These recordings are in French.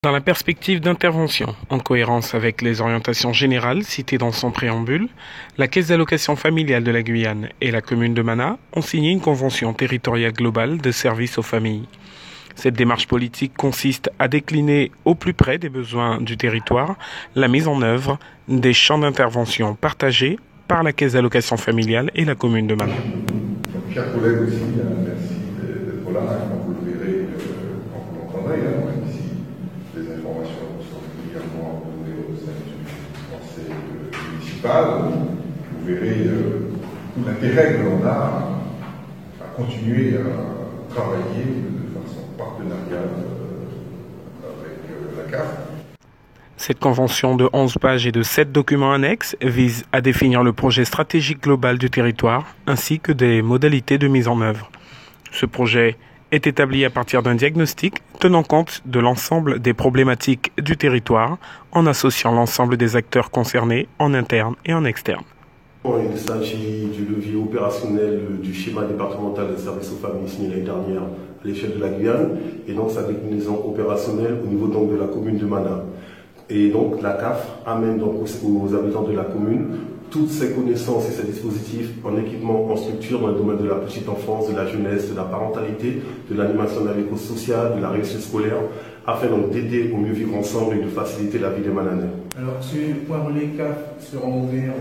Dans la perspective d'intervention, en cohérence avec les orientations générales citées dans son préambule, la Caisse d'allocation familiale de la Guyane et la commune de Mana ont signé une convention territoriale globale de services aux familles. Cette démarche politique consiste à décliner au plus près des besoins du territoire la mise en œuvre des champs d'intervention partagés par la Caisse d'allocation familiale et la commune de Mana. Chers collègues aussi, merci d'être là, quand vous le verrez, quand vous l'entendrez, même si les informations sont régulièrement données au sein du conseil municipal, vous verrez tout l'intérêt que l'on a à continuer à travailler de façon partenariale avec la CAF. Cette convention de 11 pages et de 7 documents annexes vise à définir le projet stratégique global du territoire ainsi que des modalités de mise en œuvre. Ce projet est établi à partir d'un diagnostic tenant compte de l'ensemble des problématiques du territoire en associant l'ensemble des acteurs concernés en interne et en externe. Il s'agit du levier opérationnel du schéma départemental de services aux familles signé l'année dernière à l'échelle de la Guyane et donc sa déclinaison opérationnelle au niveau donc de la commune de Mana. Et donc la CAF amène donc aux habitants de la commune toutes ses connaissances et ses dispositifs en équipement, en structure dans le domaine de la petite enfance, de la jeunesse, de la parentalité, de l'animation navico-sociale, de la réussite scolaire, afin donc d'aider au mieux vivre ensemble et de faciliter la vie des Mananais. Alors ces points relais CAF seront ouverts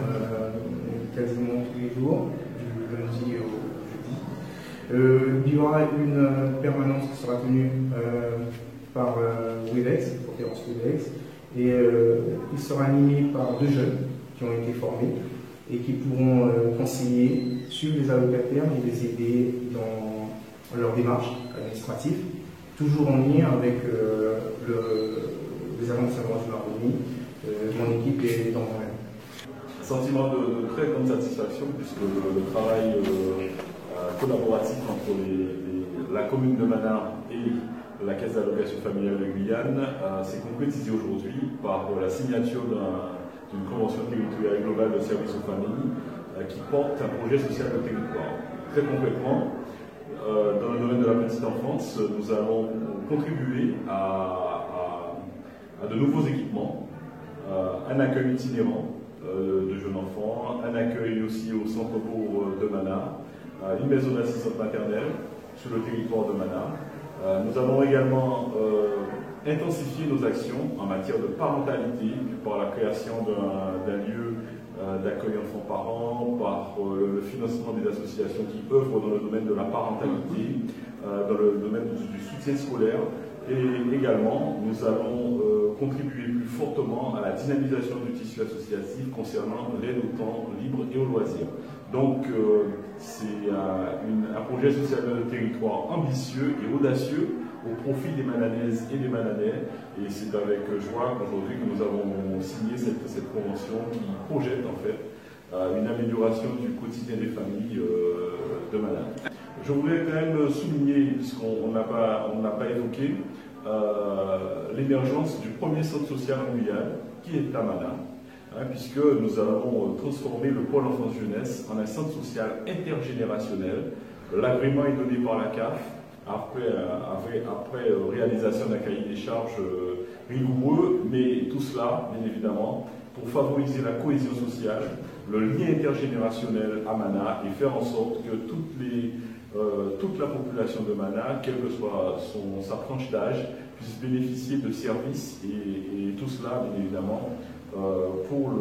quasiment tous les jours, du lundi au jeudi. Il y aura une permanence qui sera tenue par WEDEX, conférence WEDEX, et il sera animé par 2 jeunes qui ont été formés et qui pourront conseiller, suivre les allocataires et les aider dans leur démarche administrative, toujours en lien avec les agences de l'harmonie. Mon équipe est dans moi-même. Sentiment de très grande satisfaction puisque le travail collaboratif entre la commune de Mana et la Caisse d'allocation familiale de Guyane s'est concrétisé aujourd'hui par la signature d'une convention territoriale globale de services aux familles qui porte un projet social de territoire. Très concrètement, dans le domaine de la petite enfance, nous allons contribuer à de nouveaux équipements, un accueil itinérant de jeunes enfants, un accueil aussi au centre-bourg de Mana, une maison d'assistance maternelle sur le territoire de Mana. Nous allons également intensifier nos actions en matière de parentalité par la création d'un lieu d'accueil enfants-parents, par le financement des associations qui œuvrent dans le domaine de la parentalité, dans le domaine du soutien scolaire. Et également, nous allons contribuer plus fortement à la dynamisation du tissu associatif concernant l'aide au temps libre et au loisir. Donc, c'est un projet social de territoire ambitieux et audacieux au profit des Mananaises et des Mananais. Et c'est avec joie qu'aujourd'hui que nous avons signé cette convention qui projette en fait une amélioration du quotidien des familles de Mana. Je voulais quand même souligner, puisqu'on n'a pas évoqué, l'émergence du premier centre social en Guyane, qui est à Mana, puisque nous allons transformer le pôle enfance-jeunesse en un centre social intergénérationnel. L'agrément est donné par la CAF, après réalisation d'un cahier des charges rigoureux, mais tout cela, bien évidemment, pour favoriser la cohésion sociale, le lien intergénérationnel à Mana et faire en sorte que toute la population de Mana, quelle que soit sa tranche d'âge, puisse bénéficier de services et tout cela, bien évidemment, pour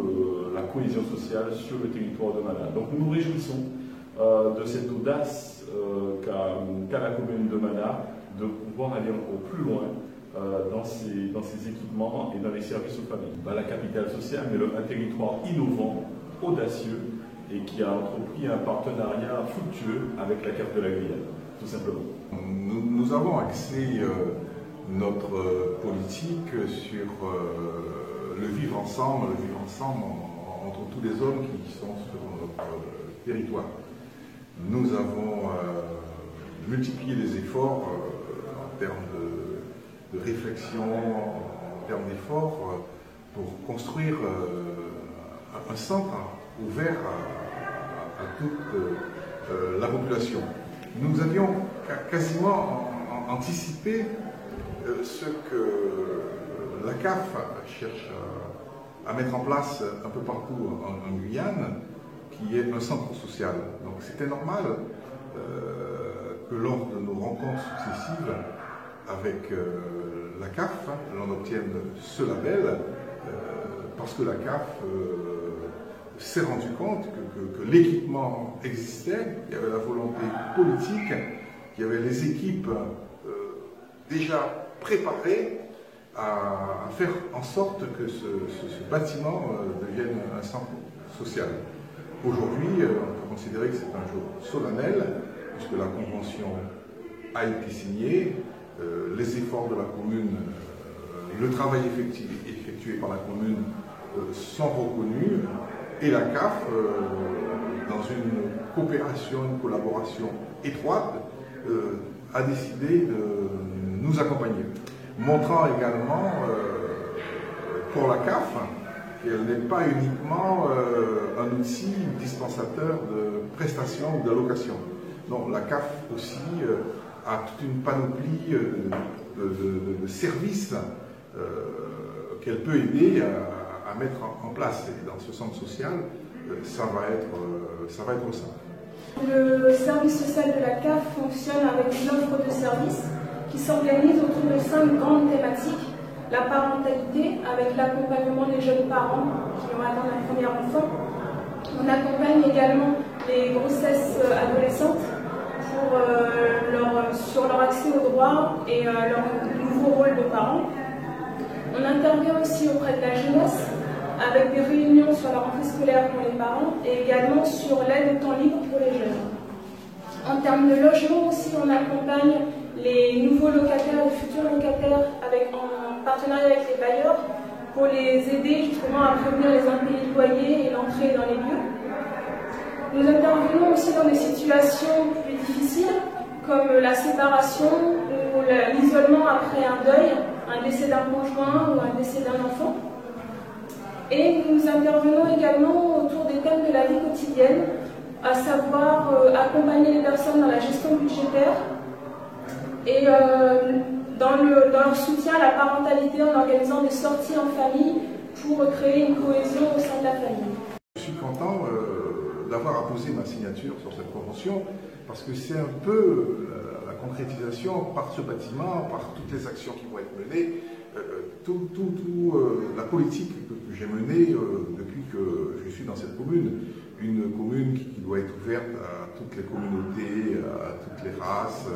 la cohésion sociale sur le territoire de Mana. Donc nous nous réjouissons de cette audace qu'a la commune de Mana de pouvoir aller encore plus loin dans ces équipements et dans les services aux familles. La capitale sociale, mais un territoire innovant, audacieux, et qui a entrepris un partenariat fructueux avec la CAF de la Guyane, tout simplement. Nous avons axé notre politique sur le vivre ensemble entre tous les hommes qui sont sur notre territoire. Nous avons multiplié les efforts en termes de réflexion, en termes d'efforts pour construire un centre ouvert à toute la population. Nous avions quasiment anticipé ce que la CAF cherche à mettre en place un peu partout en Guyane, qui est un centre social. Donc c'était normal que lors de nos rencontres successives avec la CAF, l'on obtienne ce label, parce que la CAF s'est rendu compte que l'équipement existait, il y avait la volonté politique, qu'il y avait les équipes déjà préparées à faire en sorte que ce bâtiment devienne un centre social. Aujourd'hui, on peut considérer que c'est un jour solennel, puisque la convention a été signée, les efforts de la commune, le travail effectué par la commune sont reconnus, et la CAF, dans une coopération, une collaboration étroite, a décidé de nous accompagner, montrant également pour la CAF qu'elle n'est pas uniquement un outil dispensateur de prestations ou d'allocations. Non, la CAF aussi a toute une panoplie de services qu'elle peut aider à mettre en place. Et dans ce centre social, ça va être ça. Le service social de la CAF fonctionne avec une offre de services qui s'organise autour de 5 grandes thématiques. La parentalité, avec l'accompagnement des jeunes parents qui vont attendre un premier enfant. On accompagne également les grossesses adolescentes sur leur accès aux droits et leur nouveau rôle de parents. On intervient aussi auprès de la jeunesse, avec des réunions sur la rentrée scolaire pour les parents et également sur l'aide au temps libre pour les jeunes. En termes de logement aussi, on accompagne les nouveaux locataires, les futurs locataires en partenariat avec les bailleurs pour les aider justement à prévenir les impayés de loyer et l'entrée dans les lieux. Nous intervenons aussi dans des situations plus difficiles comme la séparation ou l'isolement après un deuil, un décès d'un conjoint ou un décès d'un enfant. Et nous intervenons également autour des thèmes de la vie quotidienne, à savoir accompagner les personnes dans la gestion budgétaire et dans leur soutien à la parentalité en organisant des sorties en famille pour créer une cohésion au sein de la famille. Je suis content d'avoir apposé ma signature sur cette convention parce que c'est un peu la concrétisation par ce bâtiment, par toutes les actions qui vont être menées, la politique que j'ai menée depuis que je suis dans cette commune. Une commune qui doit être ouverte à toutes les communautés, à toutes les races,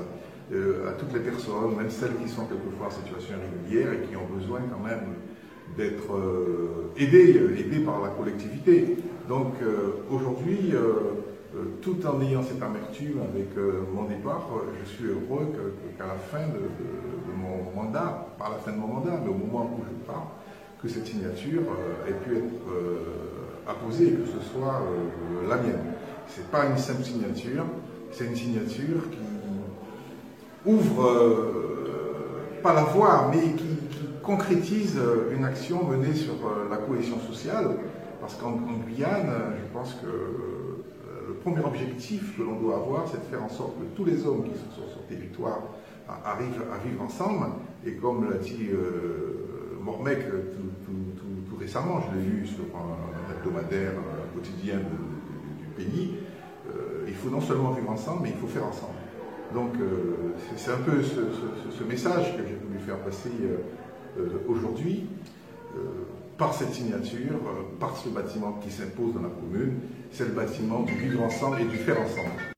à toutes les personnes, même celles qui sont quelquefois en situation irrégulière et qui ont besoin quand même d'être aidées par la collectivité. Donc aujourd'hui, tout en ayant cette amertume avec mon départ, je suis heureux qu'à la fin de mon mandat, pas à la fin de mon mandat, mais au moment où je pars, que cette signature ait pu être apposée et que ce soit la mienne. Ce n'est pas une simple signature, c'est une signature qui ouvre pas la voie, mais qui concrétise une action menée sur la cohésion sociale, parce qu'en Guyane, je pense que le premier objectif que l'on doit avoir, c'est de faire en sorte que tous les hommes qui sont sur ce territoire arrivent à vivre ensemble, et comme l'a dit Mormec tout récemment, je l'ai lu sur un hebdomadaire quotidien du pays, il faut non seulement vivre ensemble, mais il faut faire ensemble. Donc c'est un peu ce message que j'ai voulu faire passer aujourd'hui, par cette signature, par ce bâtiment qui s'impose dans la commune, c'est le bâtiment du vivre ensemble et du faire ensemble.